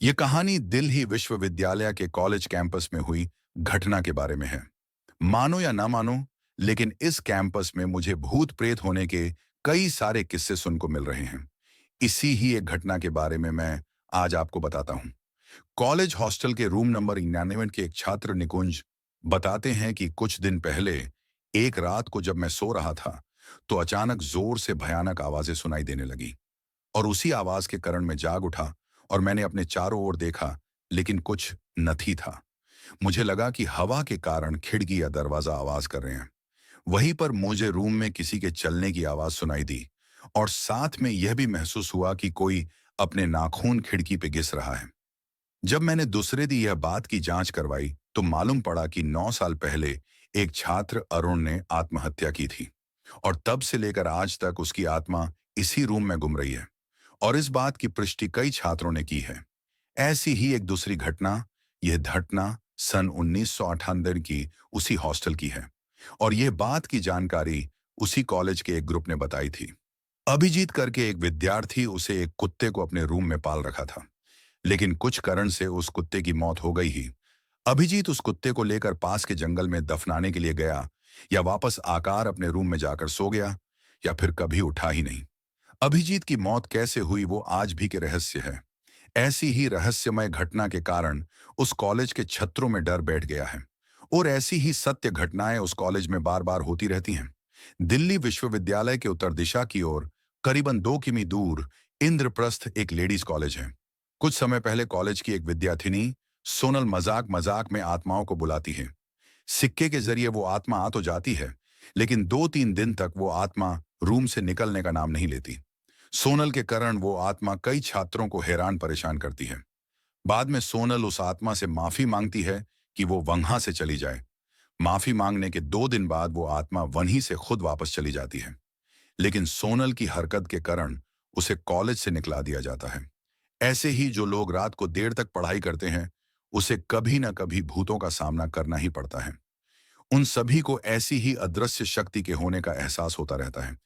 ये कहानी दिल्ली विश्वविद्यालय के कॉलेज कैंपस में हुई घटना के बारे में है। मानो या ना मानो, लेकिन इस कैंपस में मुझे भूत प्रेत होने के कई सारे किस्से सुन को मिल रहे हैं। इसी ही एक घटना के बारे में मैं आज आपको बताता हूँ। कॉलेज हॉस्टल के रूम नंबर 99 के एक छात्र निकुंज बताते हैं कि कुछ दिन पहले एक रात को जब मैं सो रहा था, तो अचानक जोर से भयानक आवाजें सुनाई देने लगी। और उसी आवाज के कारण मैं जाग उठा और मैंने अपने चारों ओर देखा, लेकिन कुछ नहीं था। मुझे लगा कि हवा के कारण खिड़की या दरवाजा आवाज कर रहे हैं। वहीं पर मुझे रूम में किसी के चलने की आवाज सुनाई दी और साथ में यह भी महसूस हुआ कि कोई अपने नाखून खिड़की पे घिस रहा है। जब मैंने दूसरे दिन यह बात की जांच करवाई तो मालूम पड़ा कि 9 साल पहले एक छात्र अरुण ने आत्महत्या की थी और तब से लेकर आज तक उसकी आत्मा इसी रूम में घूम रही है। और इस बात की पुष्टि कई छात्रों ने की है। ऐसी ही एक दूसरी घटना, यह घटना सन 1998 की उसी हॉस्टल की है और यह बात की जानकारी उसी कॉलेज के एक ग्रुप ने बताई थी। अभिजीत करके एक विद्यार्थी उसे एक कुत्ते को अपने रूम में पाल रखा था, लेकिन कुछ कारण से उस कुत्ते की मौत हो गई ही। अभिजीत उस कुत्ते को लेकर पास के जंगल में दफनाने के लिए गया, या वापस आकर अपने रूम में जाकर सो गया, या फिर कभी उठा ही नहीं। अभिजीत की मौत कैसे हुई वो आज भी के रहस्य है। ऐसी ही रहस्यमय घटना के कारण उस कॉलेज के छत्रों में डर बैठ गया है और ऐसी ही सत्य घटनाएं उस कॉलेज में बार बार होती रहती हैं। दिल्ली विश्वविद्यालय के उत्तर दिशा की ओर करीबन 2 किमी दूर इंद्रप्रस्थ एक लेडीज कॉलेज है। कुछ समय पहले कॉलेज की एक विद्यार्थिनी सोनल मजाक मजाक में आत्माओं को बुलाती है। सिक्के के जरिए वो आत्मा आ तो जाती है, लेकिन 2-3 दिन तक वो आत्मा रूम से निकलने का नाम नहीं लेती। सोनल के कारण वो आत्मा कई छात्रों को हैरान परेशान करती है। बाद में सोनल उस आत्मा से माफी मांगती है कि वो वहां से चली जाए। माफी मांगने के 2 दिन बाद वो आत्मा वहीं से खुद वापस चली जाती है, लेकिन सोनल की हरकत के कारण उसे कॉलेज से निकला दिया जाता है। ऐसे ही जो लोग रात को देर तक पढ़ाई करते हैं, उसे कभी न कभी भूतों का सामना करना ही पड़ता है। उन सभी को ऐसी ही अदृश्य शक्ति के होने का एहसास होता रहता है।